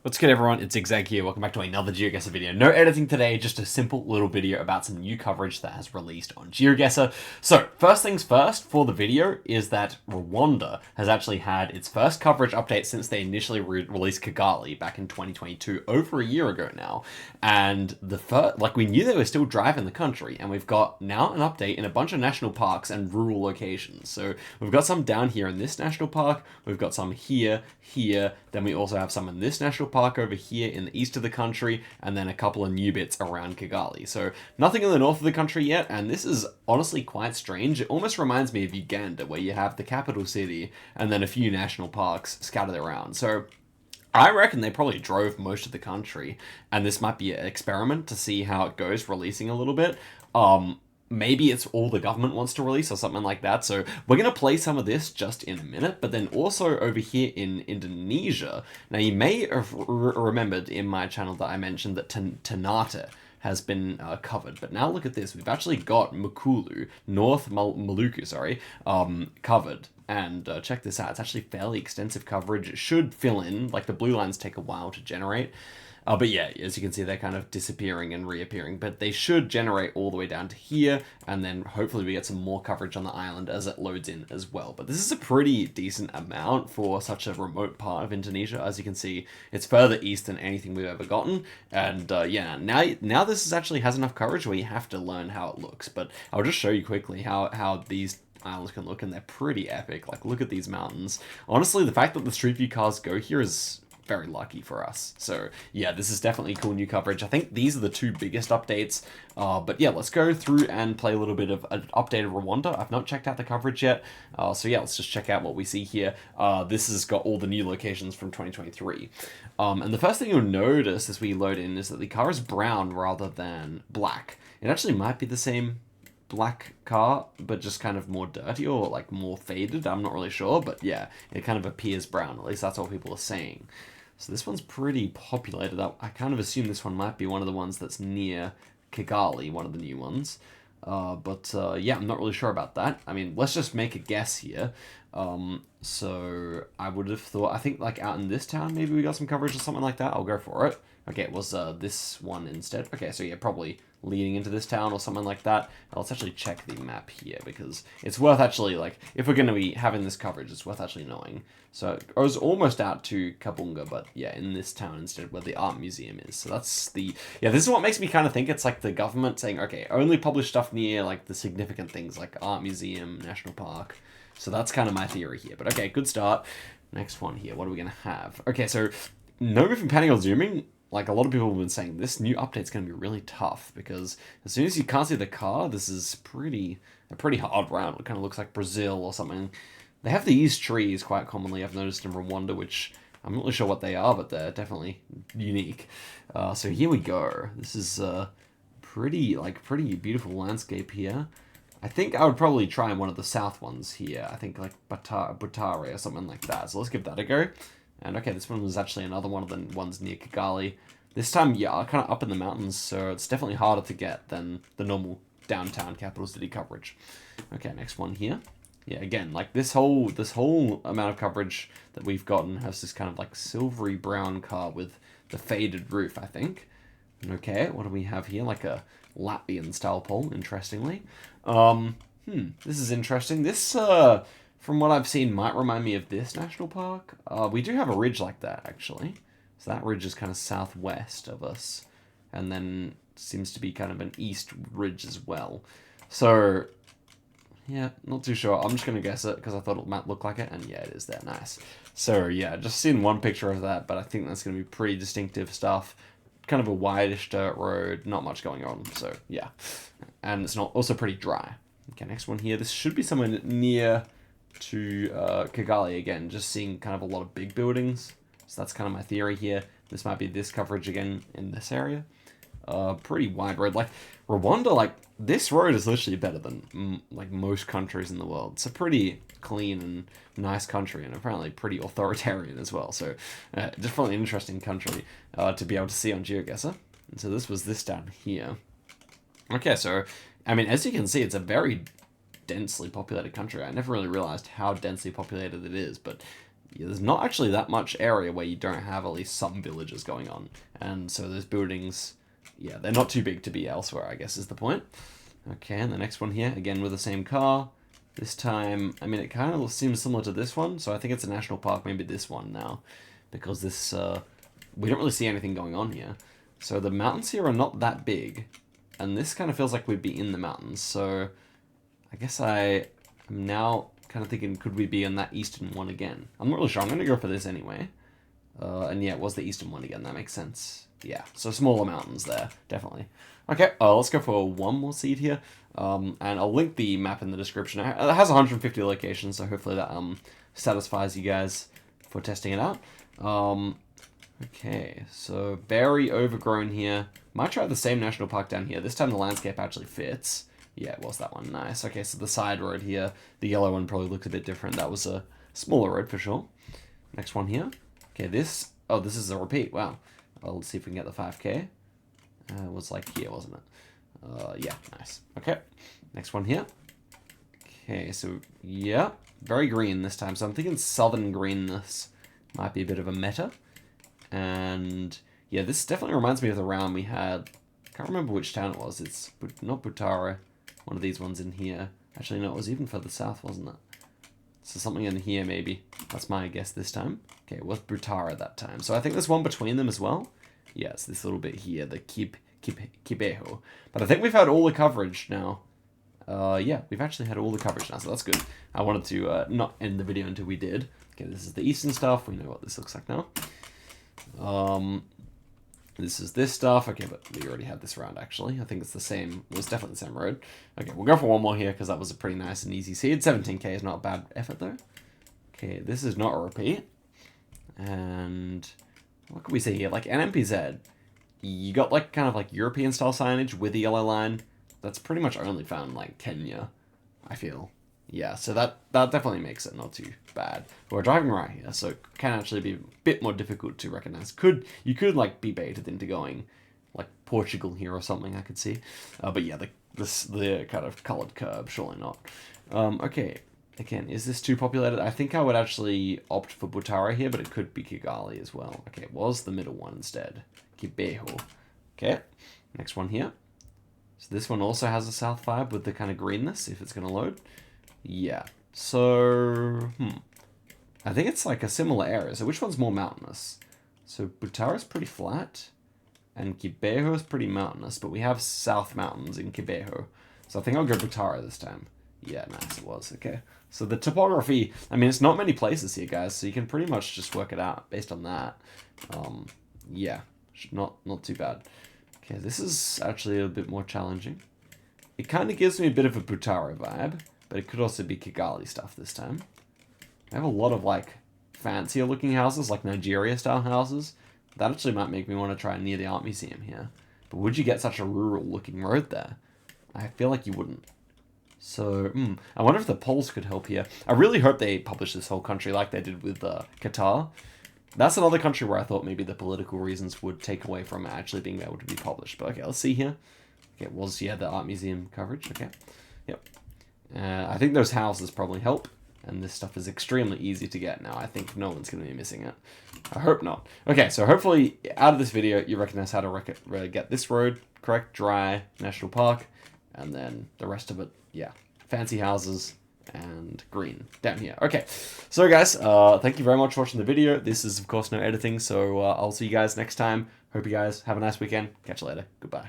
What's good, everyone? It's Zigzag here. Welcome back to another Geoguessr video. No editing today, just a simple little video about some new coverage that has released on Geoguessr. So, first things first for the video is that Rwanda has actually had its first coverage update since they initially released Kigali back in 2022, over a year ago now. And we knew they were still driving the country, and we've got now an update in a bunch of national parks and rural locations. So, we've got some down here in this national park, we've got some here, then we also have some in this national park over here in the east of the country, and then a couple of new bits around Kigali. So nothing in the north of the country yet, and this is honestly quite strange. It almost reminds me of Uganda, where you have the capital city and then a few national parks scattered around. So I reckon they probably drove most of the country, and this might be an experiment to see how it goes, releasing a little bit. Maybe it's all the government wants to release or something like that. So we're going to play some of this just in a minute. But then also over here in Indonesia. Now, you may have remembered in my channel that I mentioned that Ternate has been covered. But now look at this. We've actually got North Maluku, covered. And check this out. It's actually fairly extensive coverage. It should fill in. Like, the blue lines take a while to generate. But yeah, as you can see, they're kind of disappearing and reappearing, but they should generate all the way down to here, and then hopefully we get some more coverage on the island as it loads in as well. But this is a pretty decent amount for such a remote part of Indonesia. As you can see, it's further east than anything we've ever gotten, and yeah, now this actually has enough coverage where you have to learn how it looks. But I'll just show you quickly how these islands can look, and they're pretty epic. Like, look at these mountains. Honestly, the fact that the Street View cars go here is very lucky for us. So yeah, this is definitely cool new coverage. I think these are the two biggest updates. But yeah, let's go through and play a little bit of an updated Rwanda. I've not checked out the coverage yet. So yeah, let's just check out what we see here. This has got all the new locations from 2023. And the first thing you'll notice as we load in is that the car is brown rather than black. It actually might be the same black car, but just kind of more dirty or like more faded. I'm not really sure, but yeah, it kind of appears brown. At least that's what people are saying. So this one's pretty populated. I kind of assume this one might be one of the ones that's near Kigali, one of the new ones. Yeah, I'm not really sure about that. I mean, let's just make a guess here. So I would have thought, I think like out in this town, maybe we got some coverage or something like that. I'll go for it. Okay, it was this one instead. Okay, so yeah, probably leading into this town or something like that. Let's actually check the map here, because it's worth actually, like, if we're going to be having this coverage, it's worth actually knowing. So it goes almost out to Kabunga, but yeah, in this town instead, where the art museum is. So that's the, yeah, this is what makes me kind of think it's like the government saying, okay, only publish stuff near like the significant things like art museum, national park. So that's kind of my theory here. But okay, good start. Next one here, what are we going to have? Okay, so no moving, panning, or zooming. Like, a lot of people have been saying, this new update's going to be really tough, because as soon as you can't see the car, this is a pretty hard round. It kind of looks like Brazil or something. They have these trees quite commonly, I've noticed, in Rwanda, which I'm not really sure what they are, but they're definitely unique. So here we go. This is a pretty beautiful landscape here. I think I would probably try one of the south ones here. I think like Butare or something like that. So let's give that a go. And okay, this one was actually another one of the ones near Kigali. This time, yeah, kind of up in the mountains, so it's definitely harder to get than the normal downtown capital city coverage. Okay, next one here. Yeah, again, like this whole amount of coverage that we've gotten has this kind of like silvery brown car with the faded roof, I think. Okay, what do we have here? Like a Latvian style pole, interestingly. This is interesting. This, from what I've seen, might remind me of this national park. We do have a ridge like that, actually. So that ridge is kind of southwest of us. And then seems to be kind of an east ridge as well. So, yeah, not too sure. I'm just going to guess it because I thought it might look like it. And yeah, it is there. Nice. So, yeah, just seen one picture of that, but I think that's going to be pretty distinctive stuff. Kind of a wideish dirt road, not much going on. So, yeah. And it's not also pretty dry. Okay, next one here. This should be somewhere near to Kigali again, just seeing kind of a lot of big buildings. So that's kind of my theory here. This might be this coverage again in this area. Pretty wide road. Like, Rwanda, like, this road is literally better than, like, most countries in the world. It's a pretty clean and nice country, and apparently pretty authoritarian as well. So, definitely an interesting country to be able to see on Geoguessr. And so this was this down here. Okay, so, I mean, as you can see, it's a very densely populated country. I never really realized how densely populated it is, but yeah, there's not actually that much area where you don't have at least some villages going on. And so those buildings, yeah, they're not too big to be elsewhere, I guess is the point. Okay, and the next one here, again with the same car. This time, I mean, it kind of seems similar to this one, so I think it's a national park, maybe this one now. Because this, we don't really see anything going on here. So the mountains here are not that big. And this kind of feels like we'd be in the mountains, so I guess I'm now kind of thinking, could we be in that eastern one again? I'm not really sure. I'm going to go for this anyway. And yeah, it was the eastern one again. That makes sense. Yeah, so smaller mountains there, definitely. Okay, let's go for one more seed here. And I'll link the map in the description. It has 150 locations, so hopefully that satisfies you guys for testing it out. Okay, so very overgrown here. Might try the same national park down here. This time the landscape actually fits. Yeah, it was that one. Nice. Okay, so the side road here, the yellow one probably looks a bit different. That was a smaller road for sure. Next one here. Okay, this is a repeat. Wow. Well, let's see if we can get the 5K. It was like here, wasn't it? Yeah, nice. Okay, next one here. Okay, so yeah, very green this time. So I'm thinking southern greenness might be a bit of a meta. And yeah, this definitely reminds me of the round we had. I can't remember which town it was. It's not Butara. One of these ones in here. Actually, no, it was even further south, wasn't it? So something in here, maybe. That's my guess this time. Okay, it was Butara that time. So I think there's one between them as well. Yes, this little bit here, the Kibeho. But I think we've had all the coverage now. Yeah, we've actually had all the coverage now, so that's good. I wanted to not end the video until we did. Okay, this is the eastern stuff. We know what this looks like now. This is this stuff. Okay, but we already had this round, actually. I think it's the same. It was definitely the same road. Okay, we'll go for one more here, because that was a pretty nice and easy seed. 17k is not a bad effort, though. Okay, this is not a repeat. And what can we see here? Like, NMPZ, you got, like, kind of, like, European-style signage with the yellow line. That's pretty much only found, like, Kenya, I feel. Yeah, so that definitely makes it not too bad. But we're driving right here, so it can actually be a bit more difficult to recognize. You could like be baited into going like Portugal here or something, I could see. But yeah, the kind of colored curve, surely not. Okay, again, is this too populated? I think I would actually opt for Butara here, but it could be Kigali as well. Okay, it was the middle one instead. Kibeho. Okay, next one here. So this one also has a south vibe with the kind of greenness, if it's going to load. Yeah, so, I think it's like a similar area. So which one's more mountainous? So Butara's pretty flat, and Kibeho is pretty mountainous, but we have south mountains in Kibeho. So I think I'll go Butara this time. Yeah, nice, it was, okay. So the topography, I mean, it's not many places here, guys, so you can pretty much just work it out based on that. Yeah, not too bad. Okay, this is actually a bit more challenging. It kind of gives me a bit of a Butara vibe. But it could also be Kigali stuff this time. I have a lot of, like, fancier looking houses, like Nigeria-style houses. That actually might make me want to try near the art museum here. But would you get such a rural-looking road there? I feel like you wouldn't. So, I wonder if the polls could help here. I really hope they publish this whole country like they did with Qatar. That's another country where I thought maybe the political reasons would take away from it actually being able to be published. But okay, let's see here. Okay, it was, yeah, the art museum coverage. Okay, yep. I think those houses probably help, and this stuff is extremely easy to get now. I think no one's going to be missing it. I hope not. Okay, so hopefully out of this video you recognize how to get this road correct, dry, national park, and then the rest of it, yeah, fancy houses and green down here. Okay, so guys, thank you very much for watching the video. This is, of course, no editing, so I'll see you guys next time. Hope you guys have a nice weekend. Catch you later. Goodbye.